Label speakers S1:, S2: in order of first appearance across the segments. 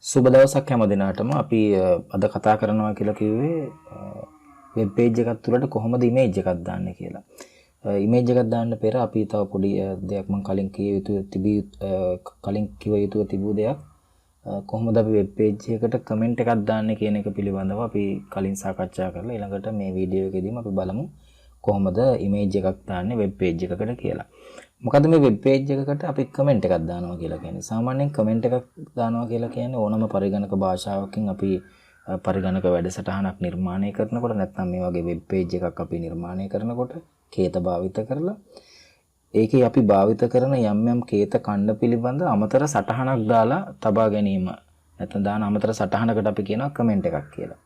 S1: සුබ දවසක් හැම දිනාටම අපි අද කතා කරනවා කියලා කිව්වේ වෙබ් පේජ් එකක් තුලට කොහොමද ඉමේජ් එකක් දාන්නේ කියලා. ඉමේජ් එකක් දාන්න පෙර අපි තව පොඩි දෙයක් මම කලින් කිව යුතු තිබූ දෙයක් කොහොමද අපි වෙබ් පේජ් එකට කමෙන්ට් එකක් දාන්නේ කියන එක පිළිබඳව අපි කලින් සාකච්ඡා කරලා ඊළඟට මේ වීඩියෝ එකේදීම අපි බලමු කොහොමද ඉමේජ් එකක් දාන්නේ වෙබ් පේජ් එකකට කියලා. මොකද මේ වෙබ් පේජ් එකකට අපි කමෙන්ට් එකක් දානවා කියලා කියන්නේ. සාමාන්‍යයෙන් කමෙන්ට් එකක් දානවා කියලා කියන්නේ ඕනම පරිගණක භාෂාවකින් අපි පරිගණක වැඩසටහනක් නිර්මාණය කරනකොට නැත්නම් මේ වගේ වෙබ් පේජ් එකක් අපි නිර්මාණය කරනකොට කේත භාවිත කරලා ඒකේ අපි භාවිත කරන යම් යම් කේත ඛණ්ඩ පිළිබඳ අමතර සටහනක් දාලා තබා ගැනීම නැත්නම් දාන අමතර සටහනකට අපි කියනවා කමෙන්ට් එකක් කියලා.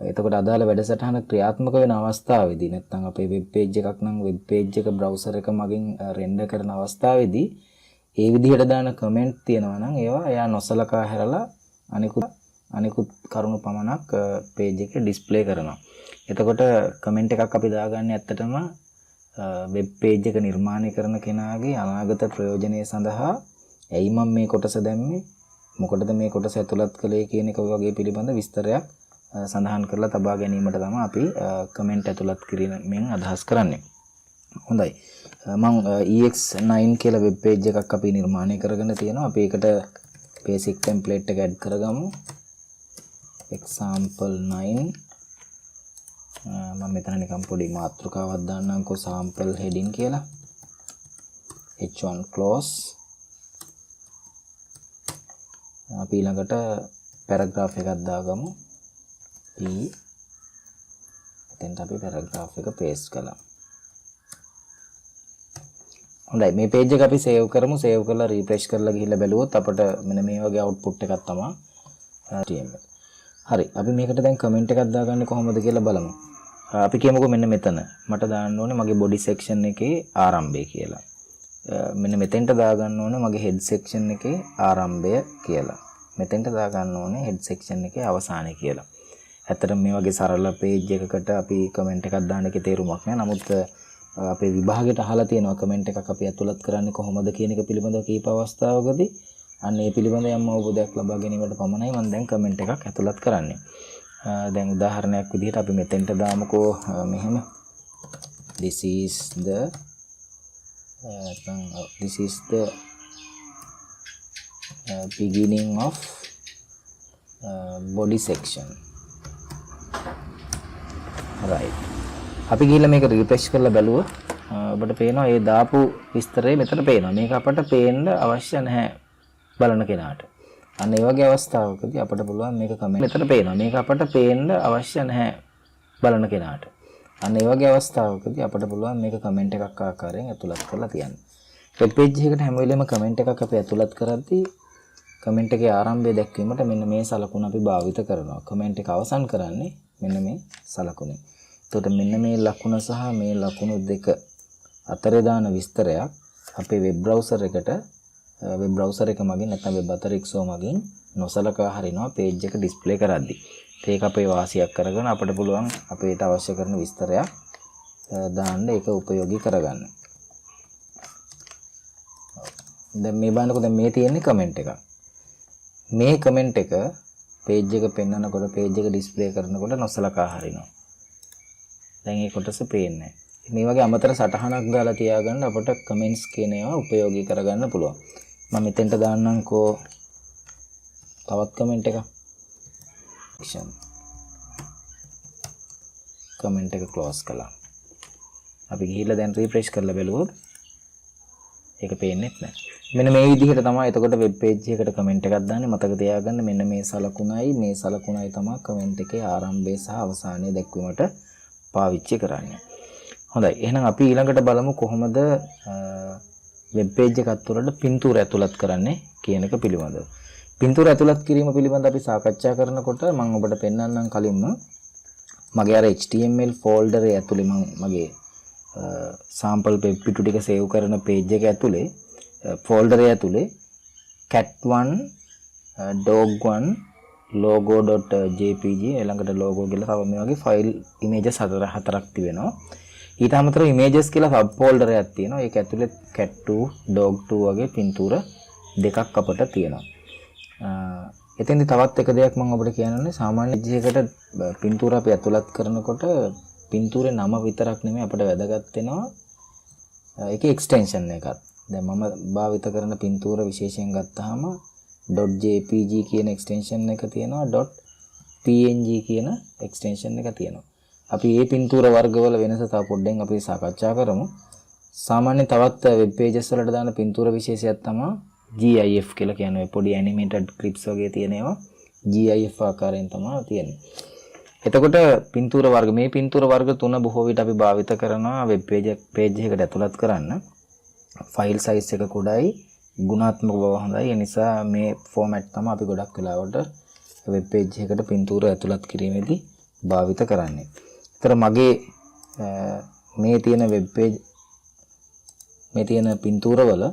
S1: එතකොට අදාළ වැඩසටහන ක්‍රියාත්මක වෙන අවස්ථාවේදී නැත්නම් අපේ වෙබ් පේජ් එකක් නම් වෙබ් පේජ් එක බ්‍රවුසර් එක මගින් රෙන්ඩර් කරන අවස්ථාවේදී ඒ විදිහට දාන කමෙන්ට් තියෙනවා නම් ඒවා එයා නොසලකා හැරලා අනිකුත් කරුණු පමණක් පේජ් එකේ ඩිස්ප්ලේ කරනවා. එතකොට කමෙන්ට් එකක් අපි දාගන්නේ ඇත්තටම වෙබ් පේජ් එක නිර්මාණය කරන කෙනාගේ අනාගත ප්‍රයෝජනය සඳහා ඇයි මම මේ කොටස දැම්මේ මොකටද මේ කොටස ඇතුළත් කළේ කියන එක වගේ පිළිබඳ විස්තරයක් සඳහන් කරලා තබා ගැනීමට තමයි අපි කමෙන්ට් ඇතුළත් කිරීමෙන් අදහස් කරන්නේ. හොඳයි. මම EX9 කියලා වෙබ් පේජ් එකක් අපි නිර්මාණය කරගෙන තියෙනවා. අපි ඒකට basic template එක add කරගමු. example 9 මම මෙතන නිකන් පොඩි මාතෘකාවක් දාන්නම්කෝ sample heading කියලා. h1 close. අපි ළඟට paragraph එකක් දාගමු. එතෙන්ට අපි පැරග්‍රාෆ් එක පේස්ට් කළා. හොඳයි මේ පේජ් එක අපි සේව් කරමු. සේව් කරලා රිෆ්‍රෙෂ් කරලා ගිහිල්ලා බැලුවොත් අපිට මෙන්න මේ වගේ අවුට්පුට් එකක් තමයි HTML. හරි. අපි මේකට දැන් කමෙන්ට් එකක් දාගන්නේ කොහොමද කියලා බලමු. අපි කියමුකෝ මෙන්න මෙතන මට දාන්න ඕනේ මගේ බොඩි සෙක්ෂන් එකේ ආරම්භය කියලා. මෙන්න මෙතෙන්ට දාගන්න ඕනේ මගේ හෙඩ් සෙක්ෂන් එකේ ආරම්භය කියලා. මෙතෙන්ට දාගන්න ඕනේ හෙඩ් සෙක්ෂන් එකේ අවසානය කියලා. ඇත්තටම මේ වගේ සරල පේජ් එකකට අපි කමෙන්ට් එකක් දාන්න එකේ තේරුමක් නැහැ. නමුත් අපේ විභාගයට අහලා තියෙනවා කමෙන්ට් එකක් අපි ඇතුළත් කරන්නේ කොහොමද කියන එක පිළිබඳව කීප අවස්ථාවකදී අන්න ඒ පිළිබඳව යම් අවබෝධයක් ලබා ගැනීමට පමණයි මම දැන් කමෙන්ට් එකක් ඇතුළත් කරන්නේ. දැන් උදාහරණයක් විදිහට අපි මෙතෙන්ට දාමුකෝ මෙහෙම this is the beginning of body section. right. අපි ගිහලා මේක රිෆ්‍රෙෂ් කරලා බැලුවොත් ඔබට පේනවා මේ දාපු විස්තරය මෙතන පේනවා. මේක අපට පේන්න අවශ්‍ය නැහැ බලන කෙනාට. අන්න ඒ වගේ අවස්ථාවකදී අපට පුළුවන් මේක කමෙන්ට් මෙතන පේනවා. මේක අපට පේන්න අවශ්‍ය නැහැ බලන කෙනාට. අන්න ඒ වගේ අවස්ථාවකදී අපට පුළුවන් මේක කමෙන්ට් එකක් ආකාරයෙන් ඇතුළත් කරලා තියන්න. වෙබ් පේජ් එකකට හැම වෙලෙම කමෙන්ට් එකක් අපි ඇතුළත් කරද්දී කමෙන්ට් එකේ ආරම්භය දැක්වීමට මෙන්න මේ සලකුණ අපි භාවිත කරනවා. කමෙන්ට් එක අවසන් කරන්නේ මෙන්න මේ සලකුණේ. එතකොට මෙන්න මේ ලකුණ සහ මේ ලකුණු දෙක අතරේ දාන විස්තරයක් අපේ වෙබ් බ්‍රවුසර් එකට වෙබ් බ්‍රවුසර් එක මගින් නැත්නම් වෙබ් අතරික්සෝ මගින් නොසලකා හරිනවා පේජ් එක ඩිස්ප්ලේ කරද්දී. ඒක අපේ වාසියක් කරගෙන අපිට පුළුවන් අපේට අවශ්‍ය කරන විස්තරයක් දාන්න ඒක ප්‍රයෝගී කරගන්න. දැන් මේ බලනකොට දැන් මේ තියෙන්නේ කමෙන්ට් එකක්. මේ කමෙන්ට් එක පේජ් එක පෙන්වනකොට පේජ් එක ඩිස්ප්ලේ කරනකොට නොසලකා හරිනවා. දැන් මේ කොටස පේන්නේ නැහැ. මේ වගේ අමතර සටහනක් දාලා තියාගන්න අපට කමෙන්ට්ස් කියන ඒවා ප්‍රයෝගී කරගන්න පුළුවන්. මම මෙතෙන්ට දාන්නම්කෝ තවත් කමෙන්ට් එකක්. කමෙන්ට් එක ක්ලෝස් කළා. අපි ගිහිල්ලා දැන් රිෆ්‍රෙෂ් කරලා බැලුවොත් ඒක පේන්නේ නැහැ. මෙන්න මේ විදිහට තමයි එතකොට වෙබ් පේජ් එකකට කමෙන්ට් එකක් දාන්නේ. මතක තියාගන්න මෙන්න මේ සලකුණයි තමයි කමෙන්ට් එකේ ආරම්භය සහ අවසානය දැක්වීමට පාවිච්චි කරන්නේ. හොඳයි. එහෙනම් අපි ඊළඟට බලමු කොහොමද වෙබ් පේජ් එකක් තුළට පින්තූර ඇතුළත් කරන්නේ කියන එක පිළිබඳව. පින්තූර ඇතුළත් කිරීම පිළිබඳව අපි සාකච්ඡා කරනකොට මම ඔබට පෙන්වන්නම් කලින්ම මගේ අර HTML ෆෝල්ඩර් එකේ ඇතුලේ මගේ sample page පිටු ටික සේව් කරන පේජ් එක ඇතුලේ ෆෝල්ඩර් එක ඇතුලේ cat1 dog1 logo.jpg ළඟට logo කියලා තව මේ වගේ ෆයිල් images හතරක් තිබෙනවා. ඊට අමතරව images කියලා සබ් ෆෝල්ඩර් එකක් තියෙනවා. ඒක ඇතුලේ cat2 dog2 වගේ පින්තූර දෙකක් අපිට තියෙනවා. එතෙන්දි තවත් එක දෙයක් මම ඔබට කියන්න සාමාන්‍ය විදිහකට පින්තූර අපි ඇතුළත් කරනකොට පින්තූරේ නම විතරක් නෙමෙයි අපිට වැදගත් වෙනවා ඒකේ එක්ස්ටෙන්ෂන් එකක්. දැන් මම භාවිත කරන පින්තූර විශේෂයෙන් ගත්තාම .jpg කියන එක්ස්ටෙන්ෂන් එක තියෙනවා .png කියන එක්ස්ටෙන්ෂන් එක තියෙනවා. අපි මේ පින්තූර වර්ගවල වෙනස තව පොඩ්ඩෙන් අපි සාකච්ඡා කරමු. සාමාන්‍ය තවත් වෙබ් පේජස් වලට දාන පින්තූර විශේෂයක් තමයි GIF කියලා කියන්නේ පොඩි ඇනිමේටඩ් ක්ලිප්ස් වගේ තියෙන ඒවා GIF ආකාරයෙන් තමයි තියෙන්නේ. එතකොට පින්තූර වර්ග මේ පින්තූර වර්ග තුන බොහෝ විට අපි භාවිත කරනවා වෙබ් පේජ් එකකට ඇතුළත් කරන්න. ෆයිල් සයිස් එක කුඩායි ගුණාත්මක බව හොඳයි. ඒ නිසා මේ ෆෝමැට් තමයි අපි ගොඩක් වෙලාවට වෙබ් පේජ් එකකට පින්තූර ඇතුළත් කිරීමේදී භාවිත කරන්නේ. ඒතර මගේ මේ තියෙන වෙබ් පේජ් මේ තියෙන පින්තූරවල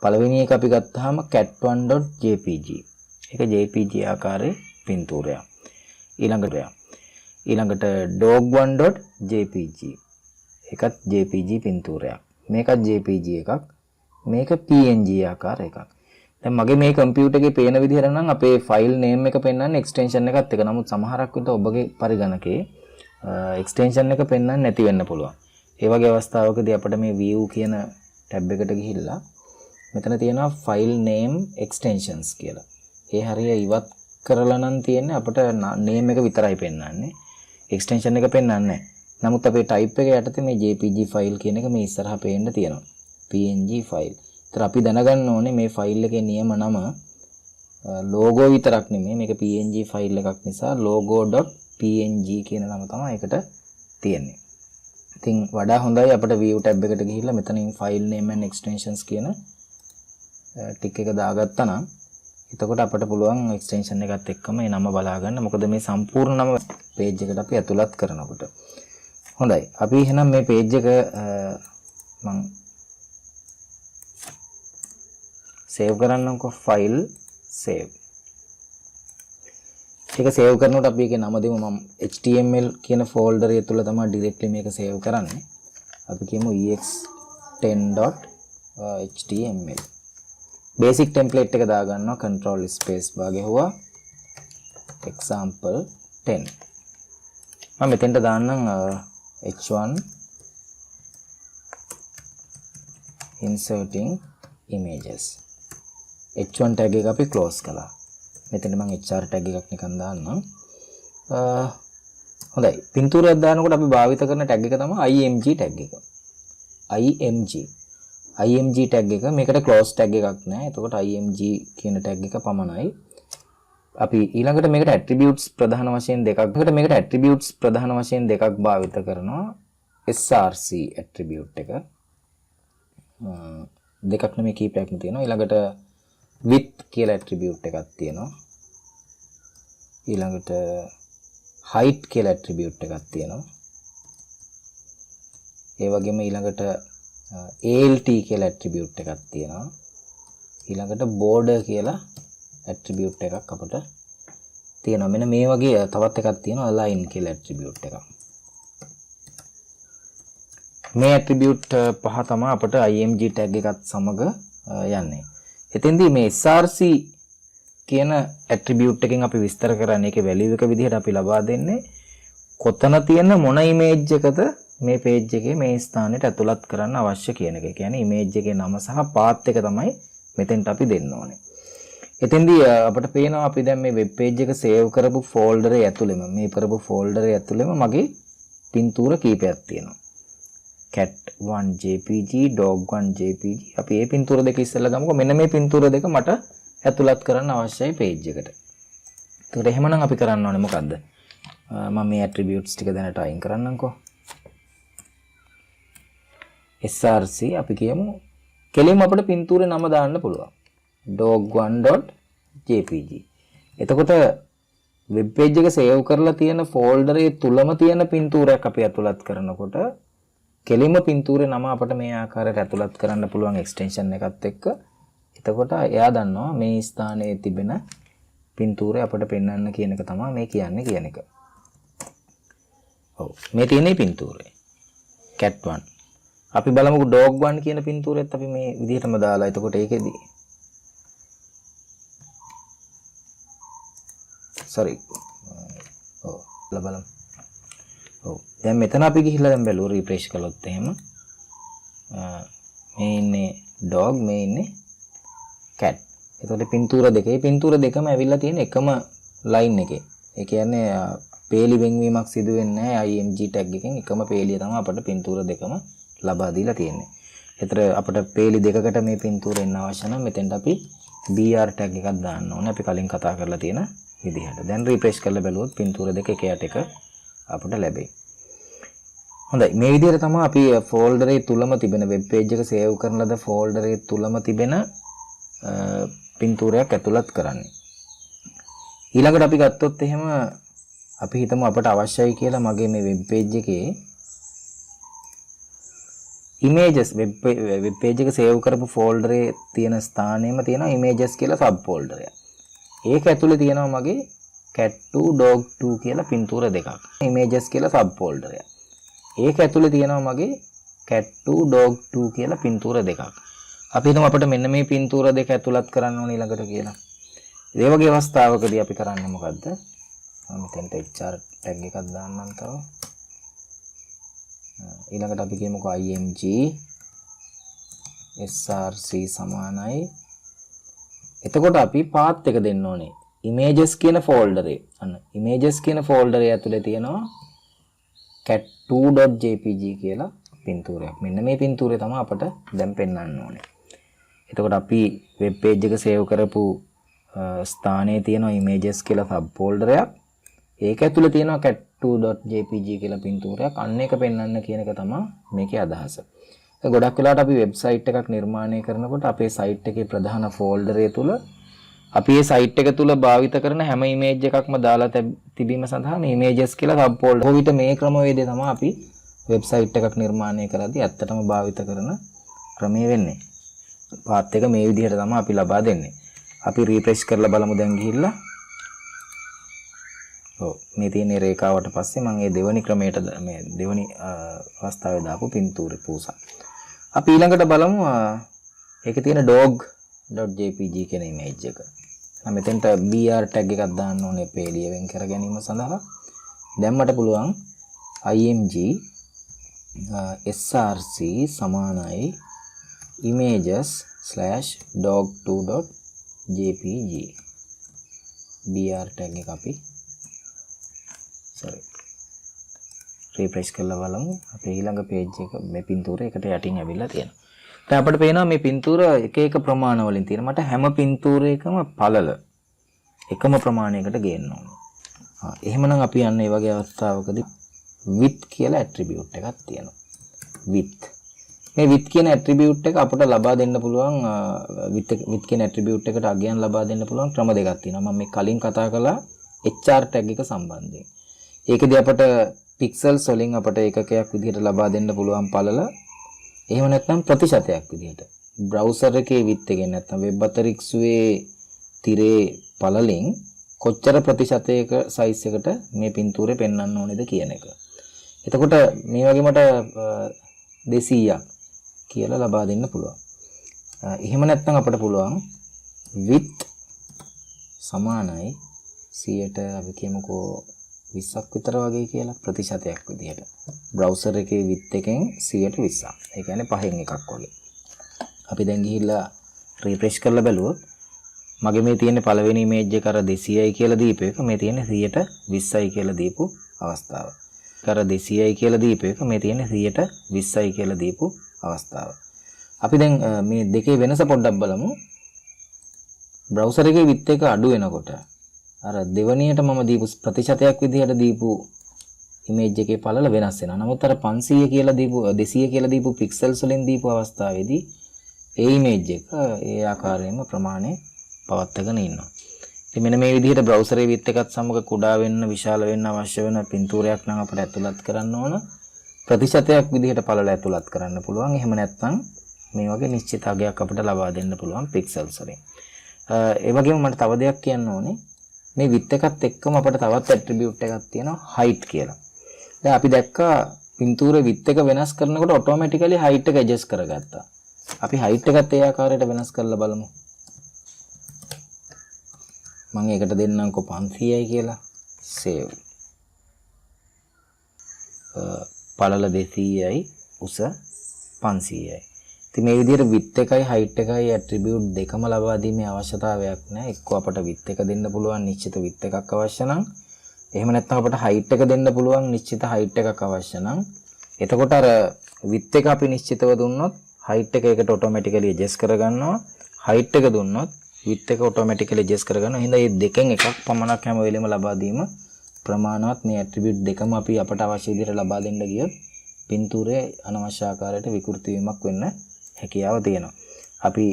S1: පළවෙනි එක අපි ගත්තාම cat1.jpg. ඒක jpg ආකාරයේ පින්තූරයක්. ඊළඟට dog1.jpg. ඒකත් jpg පින්තූරයක්. මේකත් jpg එකක්. මේක png ආකාර එකක්. දැන් මගේ මේ කම්පියුටර් එකේ පේන විදිහට නම් අපේ ෆයිල් නේම් එක පෙන්වන්නේ එක්ස්ටෙන්ෂන් එකත් එක. නමුත් සමහරක් විට ඔබගේ පරිගණකේ එක්ස්ටෙන්ෂන් එක පෙන්වන්නේ නැති වෙන්න පුළුවන්. ඒ වගේ අවස්ථාවකදී අපිට මේ view කියන ටැබ් එකට ගිහිල්ලා මෙතන තියෙනවා file name extensions කියලා. ඒ හරිය ඉවත් කරලා නම් තියෙන්නේ අපිට name එක විතරයි පෙන්වන්නේ. extension එක පෙන්වන්නේ නැහැ. නමුත් අපේ type එක යටතේ මේ jpg file කියන එක මේ ඉස්සරහා පේන්න තියෙනවා. png file. ඒතර අපි දැනගන්න ඕනේ මේ file එකේ නියම නම logo විතරක් නෙමෙයි මේක png file එකක් නිසා logo.png කියන නම තමයි ඒකට තියෙන්නේ. ඉතින් වඩා හොඳයි අපිට view tab එකට ගිහිල්ලා මෙතනින් file name and extensions කියන ටික එක දාගත්තා නම් එතකොට අපිට පුළුවන් extension එකත් එක්කම මේ නම බලා ගන්න. මොකද මේ සම්පූර්ණ නම page එකට අපි ඇතුළත් කරනකොට. හොඳයි. අපි එහෙනම් මේ page එක මම save කරන්නම්කෝ file save. ඒක save කරනකොට අපි ඒකේ නම දෙමු මම html කියන folder එක තුල තමයි directly මේක save කරන්නේ. අපි කියමු ex10.html. basic template එක දාගන්නවා control space වාගේ හුවා example 10. මම මෙතෙන්ට දාන්නම් h1 inserting images. h1 tag එක අපි close කළා. මෙතන මම hr tag එකක් නිකන් දාන්නම්. හොඳයි. පින්තූරයක් දානකොට අපි භාවිත කරන tag එක තමයි img tag එක. img tag එක මේකට close tag එකක් නැහැ. එතකොට img කියන tag එක පමණයි. අපි ඊළඟට මේකට attributes ප්‍රධාන වශයෙන් දෙකක් භාවිත කරනවා. src attribute එක. දෙකක් නෙමෙයි කීපයක්ම තියෙනවා. ඊළඟට width කියලා attribute එකක් තියෙනවා. ඊළඟට height කියලා attribute එකක් තියෙනවා. ඒ වගේම ඊළඟට alt කියලා attribute එකක් තියෙනවා. ඊළඟට border කියලා attribute එකක් අපිට තියෙනවා. මෙන්න මේ වගේ තවත් එකක් තියෙනවා align කියලා attribute එකක්. මේ attribute පහ තමයි අපිට img tag එකත් සමග යන්නේ. එතෙන්දී මේ src කියන attribute එකෙන් අපි විස්තර කරන්නේ ඒකේ value එක විදිහට අපි ලබා දෙන්නේ කොතන තියෙන මොන image එකද මේ page එකේ මේ ස්ථානෙට ඇතුළත් කරන්න අවශ්‍ය කියන එක. ඒ කියන්නේ image එකේ නම සහ path එක තමයි මෙතෙන්ට අපි දෙන්න ඕනේ. එතෙන්දී අපිට පේනවා අපි දැන් මේ web page එක save කරපු folder ඇතුළෙම මගේ පින්තූර කීපයක් තියෙනවා. cat1jpg dog1jpg අපි මේ පින්තූර දෙක ඉස්සෙල්ලා ගමුකෝ. මෙන්න මේ පින්තූර දෙක මට ඇතුළත් කරන්න අවශ්‍යයි page එකට. ඒකට එහෙමනම් අපි කරන්න ඕනේ මොකද්ද? මම මේ attributes ටික දැනට අයින් කරන්නම්කෝ. src අපි කියමු කෙලින්ම අපිට පින්තූරේ නම දාන්න පුළුවන්. dog1.jpg. එතකොට web page එක save කරලා තියෙන folder එකේ තුලම තියෙන පින්තූරයක් අපි ඇතුළත් කරනකොට කෙලින්ම පින්තූරේ නම අපිට මේ ආකාරයට ඇතුළත් කරන්න පුළුවන් extension එකත් එක්ක. එතකොට එයා දන්නවා මේ ස්ථානයේ තිබෙන පින්තූරය අපිට පෙන්වන්න කියන එක තමයි මේ කියන්නේ කියන එක. ඔව් මේ තියෙන පින්තූරය cat1. අපි බලමුකෝ dog1 කියන පින්තූරෙත් අපි මේ විදිහටම දාලා එතකොට ඒකෙදි sorry ඔව් බලමු. ඔව් දැන් මෙතන අපි ගිහිල්ලා දැන් බැලුවා රිෆ්‍රෙෂ් කළොත් එහෙම මේ ඉන්නේ dog මේ ඉන්නේ cat. එතකොට පින්තූර දෙකේ පින්තූර දෙකම ඇවිල්ලා තියෙන එකම line එකේ. ඒ කියන්නේ පේලි වෙන්වීමක් සිදු වෙන්නේ නැහැ img tag එකෙන් එකම පේලිය තමයි අපිට පින්තූර දෙකම ලබා දීලා තියෙන්නේ. ඒතර අපිට පේලි දෙකකට මේ පින්තූර එන්න අවශ්‍ය නම් මෙතෙන්ට අපි br tag එකක් දාන්න ඕනේ. අපි කලින් කතා කරලා තියෙන විදිහට. දැන් රිෆ්‍රෙෂ් කරලා බැලුවොත් පින්තූර දෙක එක යට එක අපිට ලැබෙයි. හොඳයි මේ විදිහට තමයි අපි ෆෝල්ඩරේ තුලම තිබෙන වෙබ් පේජ් එක සේව් කරන ලද ෆෝල්ඩරේ තුලම තිබෙන පින්තූරයක් ඇතුළත් කරන්නේ. ඊළඟට අපි ගත්තොත් එහෙම අපි හිතමු අපට අවශ්‍යයි කියලා මගේ මේ වෙබ් පේජ් එකේ images වෙබ් පේජ් එක සේව් කරපු ෆෝල්ඩරේ තියෙන ස්ථානෙම තියෙනවා images කියලා සබ් ෆෝල්ඩර් එකක්. ඒක ඇතුලේ තියෙනවා මගේ cat2 dog2 කියලා පින්තූර දෙකක්. images කියලා සබ් ෆෝල්ඩර් එකක්. ඒක ඇතුලේ තියෙනවා මගේ cat2 dog2 කියලා පින්තූර දෙකක්. අපි හිතමු අපිට මෙන්න මේ පින්තූර දෙක ඇතුළත් කරන්න ඕනේ ඊළඟට කියලා. ඒ වගේ අවස්ථාවකදී අපි කරන්නේ මොකද්ද? මම මෙතෙන්ට HR tag එකක් දාන්නම් තව. ඊළඟට අපි කියමුකෝ img src සමානයි. එතකොට අපි path එක දෙන්න ඕනේ. images කියන ෆෝල්ඩරේ. අන්න images කියන ෆෝල්ඩරේ ඇතුලේ තියෙනවා cat2.jpg කියලා පින්තූරයක්. මෙන්න මේ පින්තූරය තමයි අපට දැන් පෙන්වන්න ඕනේ. එතකොට අපි වෙබ් පේජ් එක සේව් කරපු ස්ථානයේ තියෙනවා images කියලා සබ් ෆෝල්ඩර් එකක්. ඒක ඇතුලේ තියෙනවා cat2.jpg කියලා පින්තූරයක්. අන්න ඒක පෙන්වන්න කියන එක තමයි මේකේ අදහස. ගොඩක් වෙලාවට අපි වෙබ්සයිට් එකක් නිර්මාණය කරනකොට අපේ සයිට් එකේ ප්‍රධාන ෆෝල්ඩරය තුල අපි මේ සයිට් එක තුල භාවිත කරන හැම ඉමේජ් එකක්ම දාලා තිබීම සඳහා මේ images කියලා සබ් ෆෝල්ඩර්. කොහොම විට මේ ක්‍රමවේදය තමයි අපි වෙබ්සයිට් එකක් නිර්මාණය කරද්දී ඇත්තටම භාවිත කරන ක්‍රමය වෙන්නේ. පාත් එක මේ විදිහට තමයි අපි ලබා දෙන්නේ. අපි රිෆ්‍රෙෂ් කරලා බලමු දැන් ගිහිල්ලා. ඔව් මේ තියෙන රේඛාවට පස්සේ මම මේ දෙවනි ක්‍රමයට මේ දෙවනි අවස්ථාවේ දාපු පින්තූරේ පූසා. අපි ඊළඟට බලමු ඒකේ තියෙන dog.jpg කියන image එක. මම මෙතෙන්ට br tag එකක් දාන්න ඕනේ පේලිය වෙන් කර ගැනීම සඳහා. දැන් මට පුළුවන් img src සමානයි images/dog2.jpg br tag එක අපි රිෆ්‍රෙෂ් කරලා බලමු. අපේ ඊළඟ page එක මේ පින්තූරය එකට යටින් ඇවිල්ලා තියෙනවා. දැන් අපිට පේනවා මේ පින්තූර එක එක ප්‍රමාණ වලින් තියෙන. මට හැම පින්තූරයකම පළල එකම ප්‍රමාණයකට ගේන්න ඕනේ. එහෙමනම් අපි යන්න මේ වගේ අවස්ථාවකදී width කියලා attribute එකක් තියෙනවා. width. මේ width කියන attribute එක අපිට ලබා දෙන්න පුළුවන් width කියන attribute එකට අගයන් ලබා දෙන්න පුළුවන් ක්‍රම දෙකක් තියෙනවා. මම මේ කලින් කතා කළා HR tag එක සම්බන්ධයෙන්. ඒකදී අපිට pixels වලින් අපිට ඒකකයක් විදිහට ලබා දෙන්න පුළුවන් පළල. එහෙම නැත්නම් ප්‍රතිශතයක් විදිහට. browser එකේ width එකෙන් නැත්නම් webatrix වේ තිරේ පළලෙන් කොච්චර ප්‍රතිශතයක size එකට මේ පින්තූරේ පෙන්වන්න ඕනේද කියන එක. එතකොට මේ වගේ මට 200ක් කියලා ලබා දෙන්න පුළුවන්. එහෙම නැත්නම් අපිට පුළුවන් width සමානයි 100ට අපි කියමුකෝ 20ක් විතර වගේ කියලා ප්‍රතිශතයක් විදිහට. browser එකේ width එකෙන් 100ට 20ක්. ඒ කියන්නේ 5න් එකක් වගේ. අපි දැන් ගිහිල්ලා රිෆ්‍රෙෂ් කරලා බැලුවොත් මගේ මේ තියෙන පළවෙනි image එක අර 200යි කියලා දීපු එක මේ තියෙන 100ට 20යි කියලා දීපු අවස්ථාව. අර 200යි කියලා දීපු එක මේ තියෙන 100ට 20යි කියලා දීපු අවස්ථාව. අපි දැන් මේ දෙකේ වෙනස පොඩ්ඩක් බලමු. browser එකේ width එක අඩු වෙනකොට අර දෙවණියට මම දීපු ප්‍රතිශතයක් විදිහට දීපු image එකේ පළල වෙනස් වෙනවා. නමුත් අර 500 කියලා දීපු 200 කියලා දීපු pixels වලින් දීපු අවස්ථාවේදී ඒ image එක ඒ ආකාරයෙන්ම ප්‍රමාණය පවත්වාගෙන ඉන්නවා. ඉතින් මෙන්න මේ විදිහට browser එකේ width එකත් සමග කුඩා වෙන්න විශාල වෙන්න අවශ්‍ය වෙන පින්තූරයක් නම් අපිට ඇතුළත් කරන්න ඕන. ප්‍රතිශතයක් විදිහට පළල ඇතුළත් කරන්න පුළුවන්. එහෙම නැත්නම් මේ වගේ නිශ්චිත අගයක් අපිට ලබා දෙන්න පුළුවන් pixels වලින්. ඒ වගේම මට තව දෙයක් කියන්න ඕනේ. මේ width එකත් එක්කම අපිට තවත් attribute එකක් තියෙනවා height කියලා. දැන් අපි දැක්කා පින්තූරේ width එක වෙනස් කරනකොට automatically height එක adjust කරගත්තා. අපි height එකත් ඒ ආකාරයට වෙනස් කරලා බලමු. මම ඒකට දෙන්නම්කෝ 500යි කියලා. save. පළල 200යි උස 500යි. ඉතින් මේ විදිහට width එකයි height එකයි attribute දෙකම ලබා දීමේ අවශ්‍යතාවයක් නැහැ. එක්ක අපට width එක දෙන්න පුළුවන් නිශ්චිත width එකක් අවශ්‍ය නම්, එහෙම නැත්නම් අපට height එක දෙන්න පුළුවන් නිශ්චිත height එකක් අවශ්‍ය නම්, එතකොට අර width එක අපි නිශ්චිතව දුන්නොත් height එක ඒකට automatically adjust කරගන්නවා. height එක දුන්නොත් width එක automatically adjust කරගන්නවා. එහෙනම් මේ දෙකෙන් එකක් පමණක් හැම වෙලෙම ලබා දීම ප්‍රමාණවත්. මේ attribute දෙකම අපි අපට අවශ්‍ය විදිහට ලබා දෙන්න ගියොත් පින්තූරයේ අනවශ්‍ය ආකාරයට විකෘති වීමක් වෙන්න හැකියාව තියෙනවා. අපි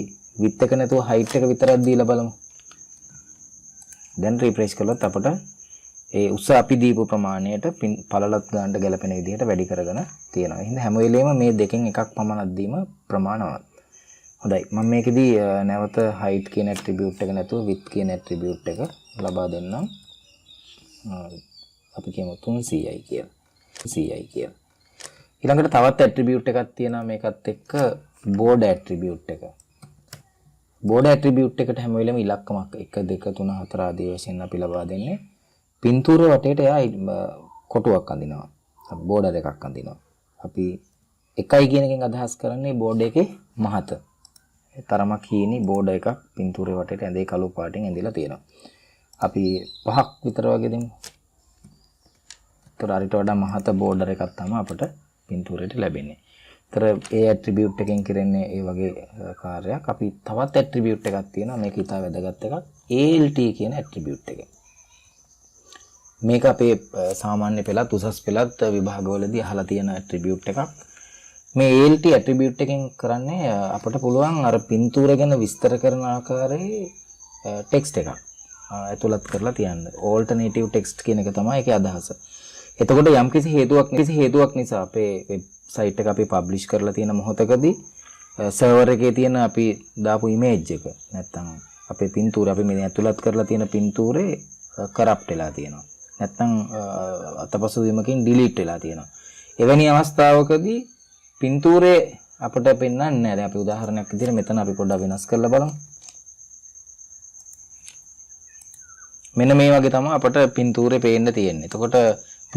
S1: width එක නැතුව height එක විතරක් දීලා බලමු. දැන් refresh කළොත් අපට ඒ උස අපි දීපු ප්‍රමාණයට පළලත් ගන්නට ගැලපෙන විදිහට වැඩි කරගෙන තියෙනවා. එහෙනම් හැම වෙලෙම මේ දෙකෙන් එකක් පමණක් දීම ප්‍රමාණවත්. හොඳයි. මම මේකෙදී නැවත height කියන attribute එක නැතුව width කියන attribute එක ලබා දෙන්නම්. අපි කියමු 300යි කියලා. 300යි කියලා. ඊළඟට තවත් attribute එකක් තියෙනවා මේකත් එක්ක border attribute එක. border attribute එකට හැම වෙලෙම ඉලක්කමක් 1 2 3 4 ආදී වශයෙන් අපි ලබා දෙන්නේ. පින්තූර වටේට එයා කොටුවක් අඳිනවා. border එකක් අඳිනවා. අපි 1යි කියන එකෙන් අදහස් කරන්නේ border එකේ මහත. තරමක් හීනි border එකක් පින්තූරේ වටේට ඇඳේ කළු පාටින් ඇඳිලා තියෙනවා. අපි 5ක් විතර වගේ දෙමු. ඒතර හරිට වඩා මහත border එකක් තමයි අපිට පින්තූරේට ලැබෙන්නේ. ඒතර ඒ attribute එකෙන් කරන්නේ ඒ වගේ කාර්යයක්. අපි තවත් attribute එකක් තියෙනවා. මේක ඉතා වැදගත් එකක්. ALT කියන attribute එක. මේක අපේ සාමාන්‍ය පෙළත් උසස් පෙළත් විභාගවලදී අහලා තියෙන attribute එකක්. මේ ALT attribute එකෙන් කරන්නේ අපිට පුළුවන් අර පින්තූර ගැන විස්තර කරන ආකාරයේ text එකක් ඇතුළත් කරලා තියන්න. alternative text කියන එක තමයි ඒකේ අදහස. එතකොට යම්කිසි හේතුවක් නිසා අපේ වෙබ්සයිට් එක අපි පබ්ලිෂ් කරලා තියෙන මොහොතකදී සර්වර් එකේ තියෙන අපි දාපු image එක නැත්තම් අපේ පින්තූර අපි මේ ඇතුළත් කරලා තියෙන පින්තූරේ corrupt වෙලා තියෙනවා. නැත්තම් අතපසු වීමකින් delete වෙලා තියෙනවා. එවැනි අවස්ථාවකදී පින්තූරේ අපිට පෙන්වන්නේ නැහැ. දැන් අපි උදාහරණයක් විදිහට මෙතන අපි පොඩ්ඩක් වෙනස් කරලා බලමු. මෙන්න මේ වගේ තමයි අපිට පින්තූරේ පේන්න තියෙන්නේ. එතකොට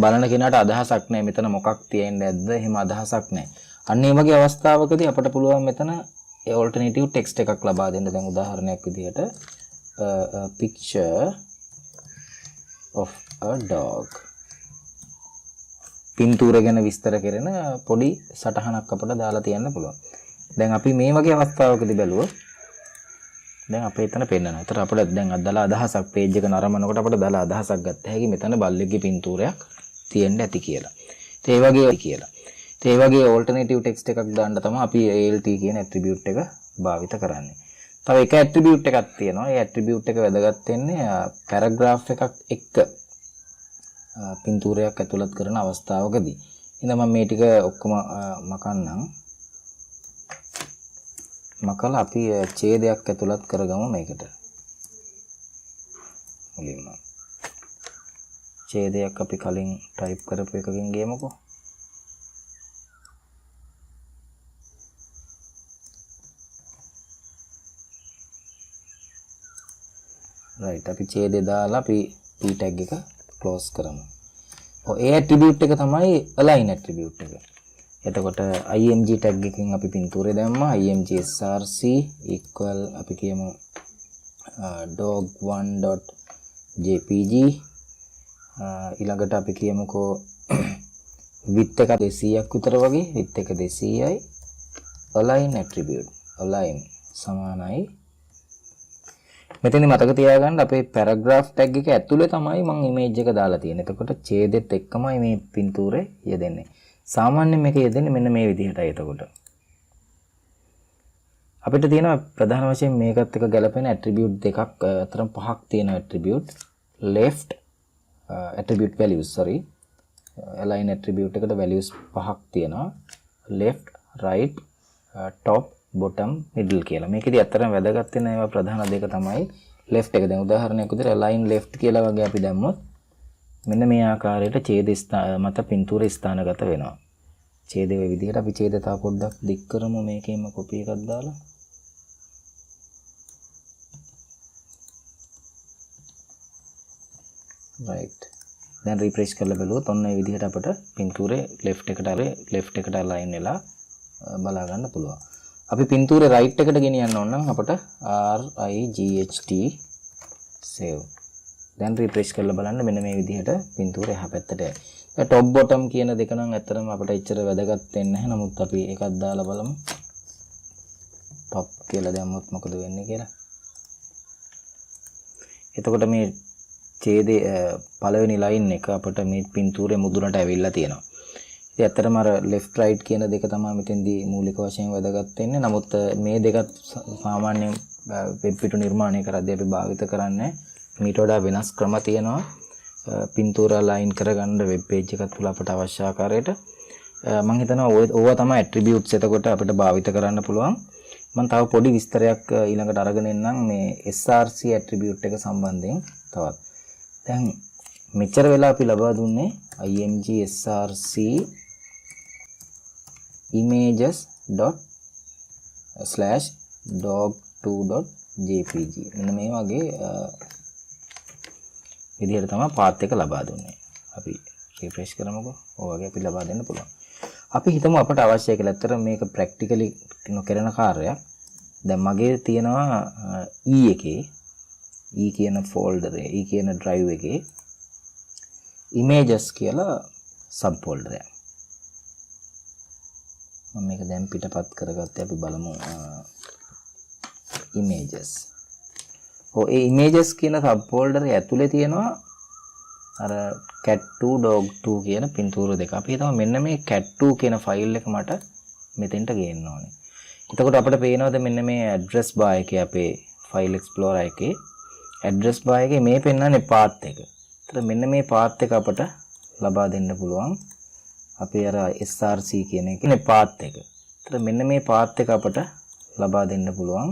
S1: බලන කෙනාට අදහසක් නැහැ මෙතන මොකක් තියෙන්නේ නැද්ද? එහෙම අදහසක් නැහැ. අන්න ඒ වගේ අවස්ථාවකදී අපිට පුළුවන් මෙතන alternative text එකක් ලබා දෙන්න. දැන් උදාහරණයක් විදිහට picture of a dog. පින්තූර ගැන විස්තර කරන පොඩි සටහනක් අපිට දාලා තියන්න පුළුවන්. දැන් අපි මේ වගේ අවස්ථාවකදී බැලුවොත් දැන් අපේ එතන පෙන්නනවා. ඒතර අපිට දැන් අදලා අදහසක් page එක නරඹනකොට අපිට දාලා අදහසක් ගත්ත හැකි මෙතන බල්ලෙක්ගේ පින්තූරයක් තියෙන්න ඇති කියලා. ඒ වගේ alternative text එකක් දාන්න තමයි අපි ALT කියන attribute එක භාවිත කරන්නේ. තව එක attribute එකක් තියෙනවා. ඒ attribute එක වැදගත් වෙන්නේ paragraph එකක් එක්ක පින්තූරයක් ඇතුළත් කරන අවස්ථාවකදී. ඉතින් මම මේ ටික ඔක්කොම මකන්නම්. මකලා අපි ඡේදයක් ඇතුළත් කරගමු මේකට. මුලින්ම ඡේදයක් අපි කලින් ටයිප් කරපු එකකින් ගියමුකෝ. right අපි ඡේදය දාලා අපි p tag එක close කරමු. ඒ attribute එක තමයි align attribute එක. එතකොට img tag එකකින් අපි පින්තූරය දැම්මා. img src equal අපි කියමු dog1.jpg. ඊළඟට අපි කියමුකෝ width එක 200ක් විතර වගේ. width එක 200යි. align attribute align සමානයි. මෙතන මතක තියාගන්න අපේ paragraph tag එක ඇතුලේ තමයි මම image එක දාලා තියෙන්නේ. එතකොට ඡේදෙත් එක්කමයි මේ පින්තූරේ යෙදෙන්නේ. සාමාන්‍යයෙන් මේක යෙදෙන්නේ මෙන්න මේ විදිහටයි. එතකොට අපිට තියෙනවා ප්‍රධාන වශයෙන් මේකත් එක්ක ගැලපෙන attribute දෙකක් අතරම පහක් තියෙන attribute left attribute values align attribute එකට values පහක් තියෙනවා. left right top bottom middle කියලා. මේකෙදි අතරම වැදගත් වෙන ඒවා ප්‍රධාන දෙක තමයි left එක. දැන් උදාහරණයක් විදිහට align left කියලා වගේ අපි දැම්මොත් මෙන්න මේ ආකාරයට ඡේද මත පින්තූර ස්ථානගත වෙනවා. ඡේදයේ විදිහට අපි ඡේද තව පොඩ්ඩක් දික් කරමු. මේකෙම කොපි එකක් දාලා right. දැන් රිෆ්‍රෙෂ් කරලා බලුවොත් ඔන්න මේ විදිහට අපිට පින්තූරේ left එකට align වෙලා බලා ගන්න පුළුවන්. අපි පින්තූරේ right එකට ගෙනියන්න ඕන නම් අපිට RIGHT save. දැන් රිෆ්‍රෙෂ් කරලා බලන්න මෙන්න මේ විදිහට පින්තූරේ එහා පැත්තට යයි. top bottom කියන දෙක නම් ඇත්තටම අපිට එච්චර වැදගත් වෙන්නේ නැහැ. නමුත් අපි එකක් දාලා බලමු. top කියලා දැම්මොත් මොකද වෙන්නේ කියලා. එතකොට මේ ඡේදයේ පළවෙනි line එක අපිට මේ පින්තූරේ මුදුනට ඇවිල්ලා තියෙනවා. ඉතින් ඇත්තටම අර left right කියන දෙක තමයි මෙතෙන්දී මූලික වශයෙන් වැදගත් වෙන්නේ. නමුත් මේ දෙකත් සාමාන්‍යයෙන් වෙබ් පිටු නිර්මාණය කරද්දී අපි භාවිත කරන්නේ මීට වඩා වෙනස් ක්‍රම තියෙනවා. පින්තූර අලයින් කරගන්න වෙබ් පේජ් එකක් තුල අපට අවශ්‍ය ආකාරයට මම හිතනවා ඕවා තමයි ඇට්‍රිබියුට්ස් එතකොට අපිට භාවිත කරන්න පුළුවන්. මම තව පොඩි විස්තරයක් ඊළඟට අරගෙන එන්නම් මේ SRC ඇට්‍රිබියුට් එක සම්බන්ධයෙන් තවත්. දැන් මෙච්චර වෙලා අපි ලබා දුන්නේ img src images.dog2.jpg මෙන්න මේ වගේ විදිහට තමයි පාත් එක ලබා දුන්නේ. අපි රිෆ්‍රෙෂ් කරමුකෝ. ඔය වගේ අපි ලබා දෙන්න පුළුවන්. අපි හිතමු අපට අවශ්‍ය කියලා. ඇත්තට මේක ප්‍රැක්ටිකලි කරන කාර්යයක්. දැන් මගේ තියෙනවා E එකේ E කියන ෆෝල්ඩරේ E කියන ඩ්‍රයිව් එකේ images කියලා සබ් ෆෝල්ඩර් එකක්. මම මේක දැන් පිටපත් කරගත්තේ අපි බලමු images. ඒ images කියන සබ් ෆෝල්ඩර් ඇතුලේ තියෙනවා අර cat2 dog2 කියන පින්තූර දෙක. අපි හිතමු මෙන්න මේ cat2 කියන ෆයිල් එක මට මෙතෙන්ට ගේන්න ඕනේ. එතකොට අපිට පේනවාද මෙන්න මේ address bar එකේ අපේ file explorer එකේ address bar එකේ මේ පෙන්නන්නේ path එක. එතකොට මෙන්න මේ path එක අපිට ලබා දෙන්න පුළුවන්. අපි අර src කියන එකේ path එක. එතකොට මෙන්න මේ path එක අපිට ලබා දෙන්න පුළුවන්.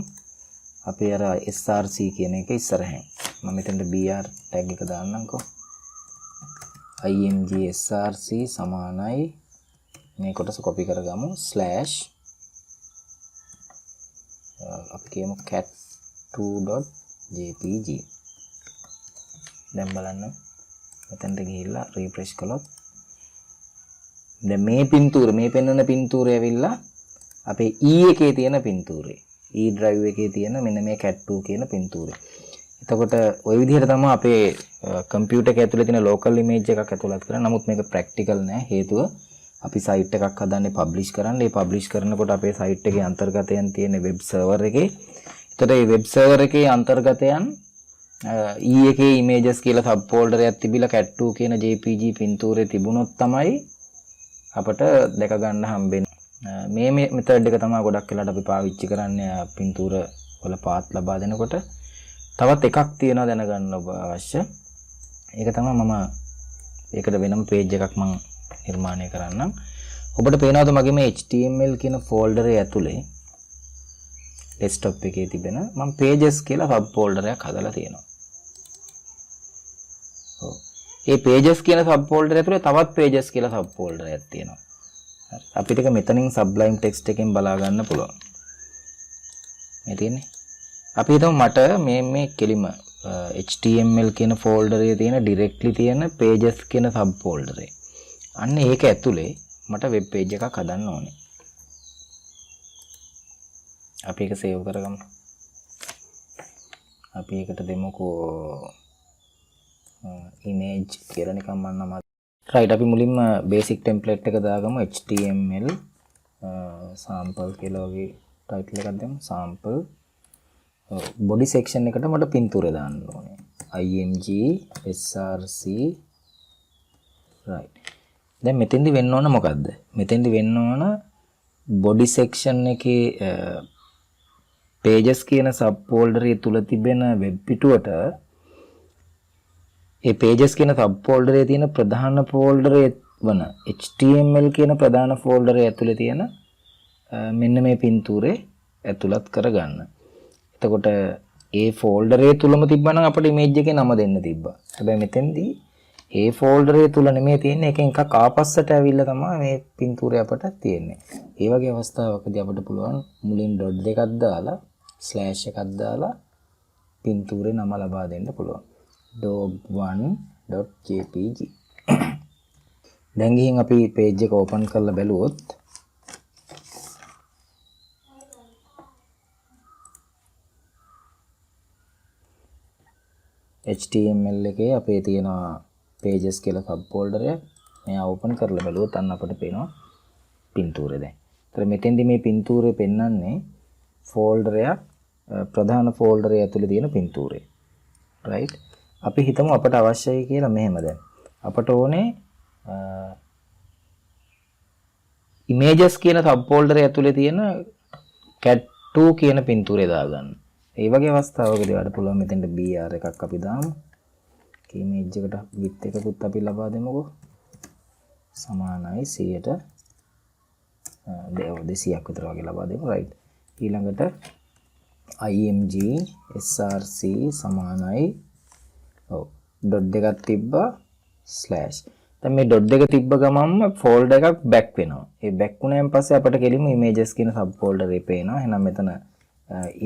S1: අපි අර src කියන එක ඉස්සරහින් මම මෙතෙන්ට br tag එක දාන්නම්කෝ. img src සමානයි මේ කොටස copy කරගමු / අපි කියමු cat2.jpg. දැන් බලන්න මෙතෙන්ට ගිහිල්ලා රිෆ්‍රෙෂ් කළොත් දැන් මේ පින්තූර මේ පෙන්වන පින්තූරය ඇවිල්ලා අපේ E එකේ තියෙන පින්තූරේ E drive එකේ තියෙන මෙන්න මේ cat2 කියන පින්තූරේ. එතකොට ওই විදිහට තමයි අපේ කම්පියුටර් එක ඇතුලේ තියෙන local image එකක් ඇතුළත් කරන්නේ. නමුත් මේක practical නෑ. හේතුව අපි site එකක් හදන්නේ publish කරන්න. ඒ publish කරනකොට අපේ site එකේ අන්තර්ගතයන් තියෙන web server එකේ. එතකොට මේ web server එකේ අන්තර්ගතයන් E එකේ images කියලා sub folder එකක් තිබිලා cat2 කියන jpg පින්තූරේ තිබුණොත් තමයි අපට දැක ගන්න හම්බෙන්නේ. මේ method එක තමයි ගොඩක් වෙලාවට අපි පාවිච්චි කරන්නේ පින්තූර වල path ලබා දෙනකොට. තවත් එකක් තියෙනවා දැනගන්න ඔබ අවශ්‍ය. ඒක තමයි මම ඒකට වෙනම page එකක් මම නිර්මාණය කරන්නම්. ඔබට පේනවද මගේ මේ HTML කියන folder එක ඇතුලේ desktop එකේ තිබෙන මම pages කියලා sub folder එකක් හදලා තියෙනවා. ඔව්. මේ pages කියන sub folder ඇතුලේ තවත් pages කියලා sub folder එකක් තියෙනවා. හරි. අපිට ඒක මෙතනින් sublime text එකෙන් බලා ගන්න පුළුවන්. මේ තියෙන්නේ. අපි හිතමු මට මේ කෙලිම HTML කියන folder එකේ තියෙන directly තියෙන pages කියන sub folder එක. අන්න ඒක ඇතුලේ මට web page එකක් හදන්න ඕනේ. අපි ඒක save කරගමු. අපි ඒකට දෙමුකෝ image කියලා නිකන් මම නම. right අපි මුලින්ම basic template එක දාගමු HTML sample කියලා වගේ title එකක් දෙමු sample. body section එකට මට පින්තූරය දාන්න ඕනේ. img src right. දැන් මෙතෙන්දි වෙන්න ඕන මොකද්ද? මෙතෙන්දි වෙන්න ඕන body section එකේ pages කියන sub folder එක තුල තිබෙන web පිටුවට ඒ pages කියන sub folder එකේ තියෙන ප්‍රධාන folder එක වන HTML කියන ප්‍රධාන folder එක ඇතුලේ තියෙන මෙන්න මේ පින්තූරේ ඇතුළත් කරගන්න. එතකොට ඒ folder එක තුලම තිබ්බනම් අපිට image එකේ නම දෙන්න තිබ්බා. හැබැයි මෙතෙන්දී ඒ folder එක තුල නෙමෙයි තියෙන්නේ, එකෙන් එකක් ආපස්සට ඇවිල්ලා තමයි මේ පින්තූරය අපට තියෙන්නේ. ඒ වගේ අවස්ථාවකදී අපිට පුළුවන් මුලින් dot දෙකක් දාලා slash එකක් දාලා පින්තූරේ නම ලබා දෙන්න පුළුවන්. dog1.jpg. දැන් ගිහින් අපි page එක open කරලා බැලුවොත් HTML එකේ අපේ තියෙන pages කියලා sub folder එක මෙයා open කරලා බැලුවොත් අන්න අපිට පේනවා පින්තූරය දැන්. ඒතර මෙතෙන්දි මේ පින්තූරය පෙන්වන්නේ folder එක ප්‍රධාන folder එක ඇතුලේ තියෙන පින්තූරය. right? අපි හිතමු අපට අවශ්‍යයි කියලා මෙහෙම දැන්. අපට ඕනේ images කියන sub folder එක ඇතුලේ තියෙන cat2 කියන පින්තූරය දාගන්න. ඒ වගේ අවස්ථාවකදී ඔයාලට පුළුවන් මෙතෙන්ට br එකක් අපි දාමු. image එකට width එකකුත් අපි ලබා දෙමුකෝ. සමානයි 100ට 200ක් විතර වගේ ලබා දෙමු. right. ඊළඟට img src සමානයි ඩොට් දෙකක් තිබ්බා ස්ලෑෂ්. දැන් මේ ඩොට් දෙක තිබ්බ ගමන්ම ෆෝල්ඩර් එකක් බැක් වෙනවා. ඒ බැක් වුණාන් පස්සේ අපිට කෙලින්ම images කියන sub folder එක පේනවා. එහෙනම් මෙතන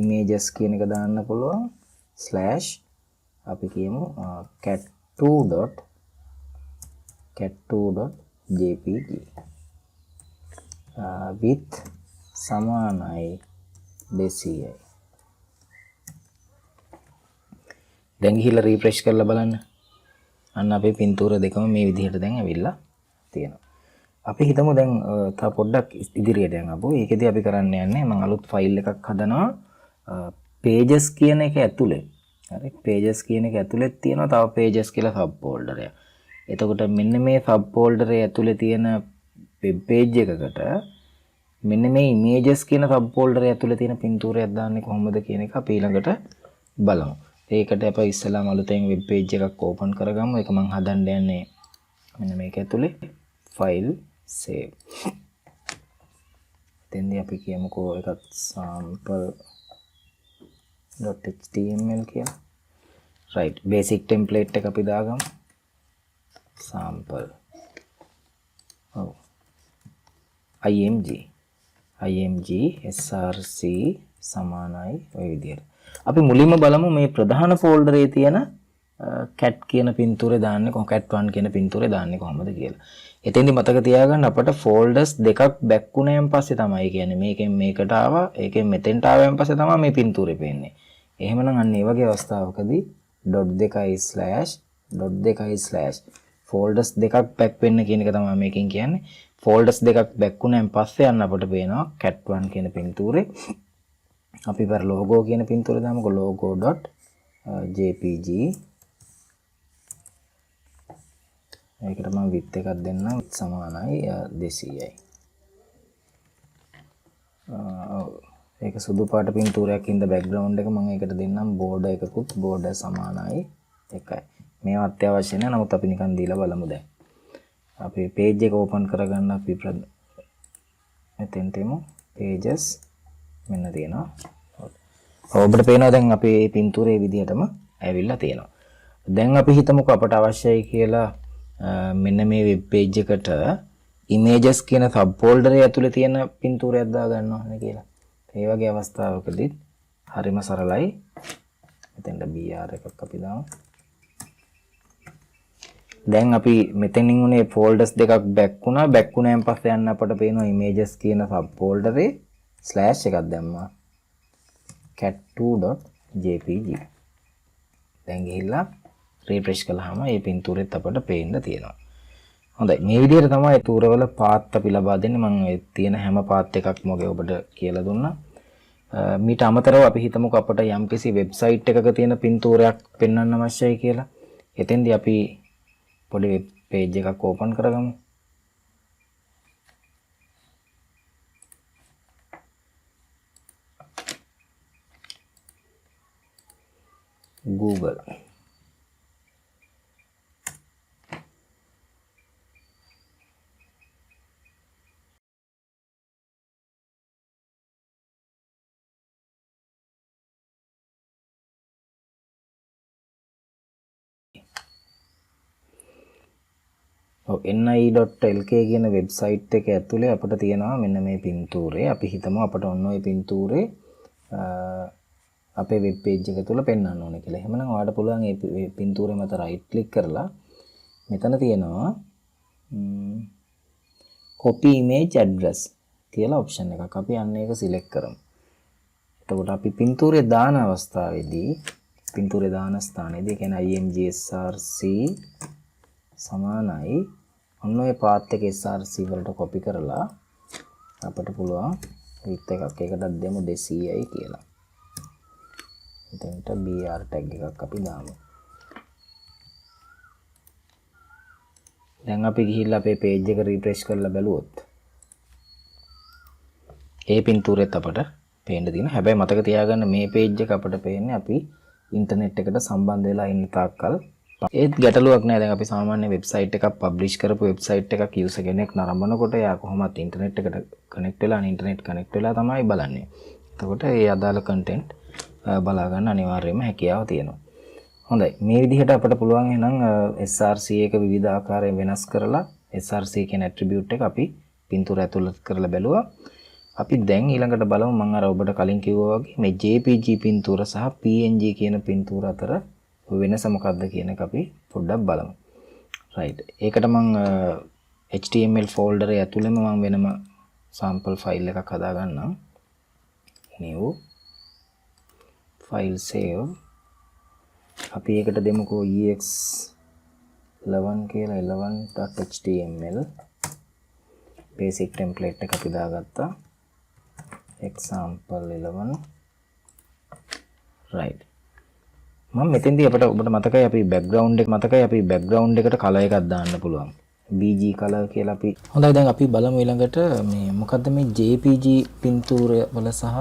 S1: images කියන එක දාන්න පුළුවන් ස්ලෑෂ් අපි කියමු cat2.jpg with සමානයි 200යි. දැන් ගිහිල්ලා රිෆ්‍රෙෂ් කරලා බලන්න. අන්න අපේ පින්තූර දෙකම මේ විදිහට දැන් ඇවිල්ලා තියෙනවා. අපි හිතමු දැන් තව පොඩ්ඩක් ඉදිරියට යමු. ඒකෙදි අපි කරන්න යන්නේ මම අලුත් ෆයිල් එකක් හදනවා pages කියන එක ඇතුලේ. හරි pages කියන එක ඇතුලේ තියෙනවා තව pages කියලා sub folder එකක්. එතකොට මෙන්න මේ sub folder එක ඇතුලේ තියෙන web page එකකට මෙන්න මේ images කියන sub folder එක ඇතුලේ තියෙන පින්තූරයක් දාන්නේ කොහොමද කියන එක අපි ඊළඟට බලමු. ඒකට අපි ඉස්සෙල්ලාම අලුතෙන් web page එකක් open කරගමු. ඒක මම හදන්න යන්නේ මෙන්න මේක ඇතුලේ file save. එතෙන්දී අපි කියමුකෝ එකක් sample.html කියලා. right basic template එක අපි දාගමු. sample. ඔව්. img src සමානයි ඔය විදිහට. අපි මුලින්ම බලමු මේ ප්‍රධාන ෆෝල්ඩර් එකේ තියෙන cat කියන පින්තූරේ දාන්නේ කොහොමද cat1 කියන පින්තූරේ දාන්නේ කොහොමද කියලා. එතෙන්දි මතක තියාගන්න අපට folders දෙකක් back වුණාන් පස්සේ තමයි කියන්නේ මේකෙන් මේකට ආවා ඒකෙන් මෙතෙන්ට ආවයන් පස්සේ තමයි මේ පින්තූරේ පේන්නේ. එහෙමනම් අන්න ඒ වගේ අවස්ථාවකදී .2// folders දෙකක් back වෙන්න කියන එක තමයි මේකෙන් කියන්නේ. folders දෙකක් back වුණාන් පස්සේ අන්න අපට පේනවා cat1 කියන පින්තූරේ. අපි පෙර logo කියන පින්තූරේ දාමුකෝ logo.jpg. ඒකට මම width එකක් දෙන්නම් සමානයි 200යි. ඒක සුදු පාට පින්තූරයක් ඉඳ background එක මම ඒකට දෙන්නම් border එකකුත් border සමානයි 1යි. මේවා අත්‍යවශ්‍ය නැහැ. නමුත් අපි නිකන් දීලා බලමු දැන්. අපි page එක open කරගන්න අපි මෙතෙන්ට එමු. pages මෙන්න තියෙනවා. ඔබට පේනවා දැන් අපේ පින්තූරේ විදිහටම ඇවිල්ලා තියෙනවා. දැන් අපි හිතමුකෝ අපට අවශ්‍යයි කියලා මෙන්න මේ වෙබ් පේජ් එකට images කියන sub folder එක ඇතුලේ තියෙන පින්තූරයක් දා ගන්නවා නේ කියලා. ඒ වගේ අවස්ථාවකදී හරිම සරලයි. මෙතෙන්ට br එකක් අපි දාමු. දැන් අපි මෙතනින් උනේ folders දෙකක් back වුණා. back වුණාන් පස්සේ යන්න අපට පේනවා images කියන sub folder එකේ slash එකක් දැම්මා. cat2.jpg. දැන් ගිහිල්ලා රිෆ්‍රෙෂ් කළාම මේ පින්තූරෙත් අපට පේන්න තියෙනවා. හොඳයි. මේ විදිහට තමයි තූරවල පාත් අපි ලබා දෙන්නේ. මම ඒ තියෙන හැම පාත් එකක්ම ඔබ ඔබට කියලා දුන්නා. මීට අමතරව අපි හිතමුකෝ අපට යම්කිසි වෙබ්සයිට් එකක තියෙන පින්තූරයක් පෙන්වන්න අවශ්‍යයි කියලා. එතෙන්දී අපි පොඩි වෙබ් පේජ් එකක් ඕපන් කරගමු. Google. ni.lk කියන වෙබ්සයිට් එක ඇතුලේ අපිට තියෙනවා මෙන්න මේ පින්තූරේ. අපි හිතමු අපිට ඔන්න ඔය පින්තූරේ අපේ වෙබ් පේජ් එක තුල පෙන්වන්න ඕනේ කියලා. එහෙමනම් ඔයාලට පුළුවන් මේ පින්තූරය මත රයිට් ක්ලික් කරලා මෙතන තියෙනවා copy image address කියලා ඔප්ෂන් එකක්. අපි අන්න ඒක සිලෙක්ට් කරමු. එතකොට අපි පින්තූරය දාන අවස්ථාවේදී පින්තූරය දාන ස්ථානයේදී කියන්නේ imgsrc සමානයි ඔන්න ඔය පාත් එක src වලට copy කරලා අපිට පුළුවන් width එකක් ඒකට දෙමු 200යි කියලා. එතනට br tag එකක් අපි දාමු. දැන් අපි ගිහිල්ලා අපේ page එක refresh කරලා බලුවොත් ඒ පින්තූරෙත් අපට පේන්න තියෙනවා. හැබැයි මතක තියාගන්න මේ page එක අපට පේන්නේ අපි ඉන්ටර්නෙට් එකට සම්බන්ධ වෙලා ඉන්න තාක්කල්. ඒත් ගැටලුවක් නෑ. දැන් අපි සාමාන්‍ය වෙබ්සයිට් එකක් පබ්ලිෂ් කරපු වෙබ්සයිට් එකක් යූසර් කෙනෙක් නරඹනකොට එයා කොහොමත් ඉන්ටර්නෙට් එකට කනෙක්ට් වෙලා ඉන්ටර්නෙට් කනෙක්ට් වෙලා තමයි බලන්නේ. එතකොට ඒ අදාළ කන්ටෙන්ට් බලා ගන්න අනිවාර්යයෙන්ම හැකියාව තියෙනවා. හොඳයි. මේ විදිහට අපිට පුළුවන් එහෙනම් src එක විවිධ ආකාරයෙන් වෙනස් කරලා src කියන ඇට්‍රිබියුට් එක අපි පින්තූර ඇතුළත් කරලා බැලුවා. අපි දැන් ඊළඟට බලමු මම අර ඔබට කලින් කිව්වා වගේ මේ jpg පින්තූර සහ png කියන පින්තූර අතර වෙනස මොකක්ද කියන එක අපි පොඩ්ඩක් බලමු. right. ඒකට මම html folder එක ඇතුළෙම මම වෙනම sample file එකක් හදා ගන්නම්. new file save අපි ඒකට දෙමුකෝ ex11 කියලා 11.html basic template එක අපි දාගත්තා. example 11 right. මම මෙතෙන්දී අපිට ඔබට මතකයි අපි background එකට color එකක් දාන්න පුළුවන්. bg color කියලා අපි. හොඳයි දැන් අපි බලමු ඊළඟට මේ මොකද්ද මේ jpg පින්තූර වල සහ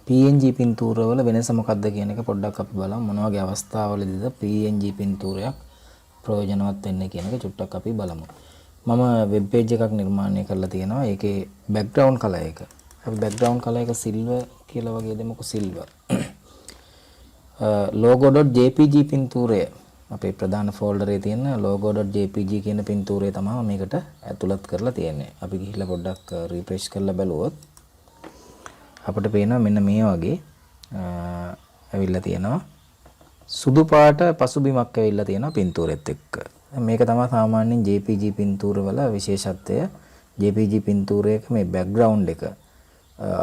S1: png පින්තූර වල වෙනස මොකක්ද කියන එක පොඩ්ඩක් අපි බලමු. මොන වගේ අවස්ථාවලදීද png පින්තූරයක් ප්‍රයෝජනවත් වෙන්නේ කියන එක චුට්ටක් අපි බලමු. මම වෙබ් පේජ් එකක් නිර්මාණය කරලා තියෙනවා. ඒකේ background color එක. අපි background color එක silver කියලා වගේ දෙමුකෝ silver. logo.jpg පින්තූරය අපේ ප්‍රධාන ෆෝල්ඩර් එකේ තියෙන logo.jpg කියන පින්තූරය තමයි මේකට ඇතුළත් කරලා තියෙන්නේ. අපි ගිහිල්ලා පොඩ්ඩක් රිෆ්‍රෙෂ් කරලා බලුවොත් අපිට පේනවා මෙන්න මේ වගේ ඇවිල්ලා තියෙනවා. සුදු පාට පසුබිමක් ඇවිල්ලා තියෙනවා පින්තූරෙත් එක්ක. මේක තමයි සාමාන්‍යයෙන් jpg පින්තූර වල විශේෂත්වය. jpg පින්තූරයක මේ background එක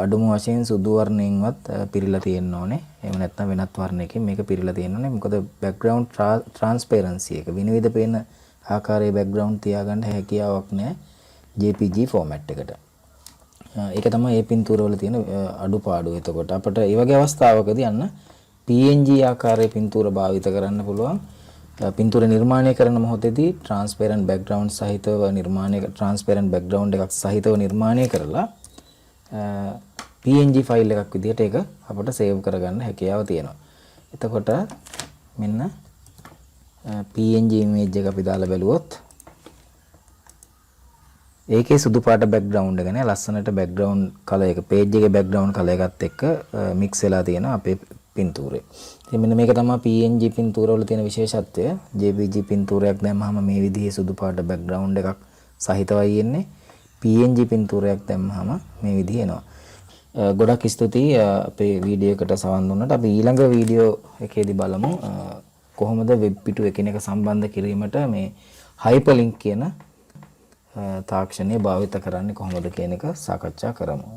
S1: අඩුම වශයෙන් සුදු වර්ණයෙන්වත් පිරීලා තියෙන්න ඕනේ. එහෙම නැත්නම් වෙනත් වර්ණයකින් මේක පිරීලා තියෙන්න ඕනේ. මොකද background transparency එක විනිවිද පේන ආකාරයේ background තියාගන්න හැකියාවක් නැහැ jpg format එකට. ඒක තමයි මේ පින්තූර වල තියෙන අඩුපාඩු. එතකොට අපිට මේ වගේ අවස්ථාවකදී යන්න png ආකාරයේ පින්තූර භාවිත කරන්න පුළුවන්. පින්තූර නිර්මාණය කරන මොහොතේදී transparent background සහිතව එකක් සහිතව නිර්මාණය කරලා png ෆයිල් එකක් විදිහට ඒක අපිට සේව් කරගන්න හැකියාව තියෙනවා. එතකොට මෙන්න png image එක අපි දාලා බලුවොත් ඒකේ සුදු පාට background එක නේ ලස්සනට background color එක page එකේ background color එකත් එක්ක mix වෙලා තියෙනවා අපේ පින්තූරේ. ඉතින් මෙන්න මේක තමයි png පින්තූර වල තියෙන විශේෂත්වය. jpg පින්තූරයක් දැම්මම මේ විදිහේ සුදු පාට background එකක් සහිතවයි එන්නේ. png පින්තූරයක් දැම්මම මේ විදිහ එනවා. ගොඩක් ස්තුතියි අපේ වීඩියෝ එකට සවන් දුන්නට. අපි ඊළඟ වීඩියෝ එකේදී බලමු කොහොමද වෙබ් පිටු එකිනෙක සම්බන්ධ කිරීමට මේ hyperlink කියන තාක්ෂණය භාවිත කරන්නේ කොහොමද කියන එක සාකච්ඡා කරමු.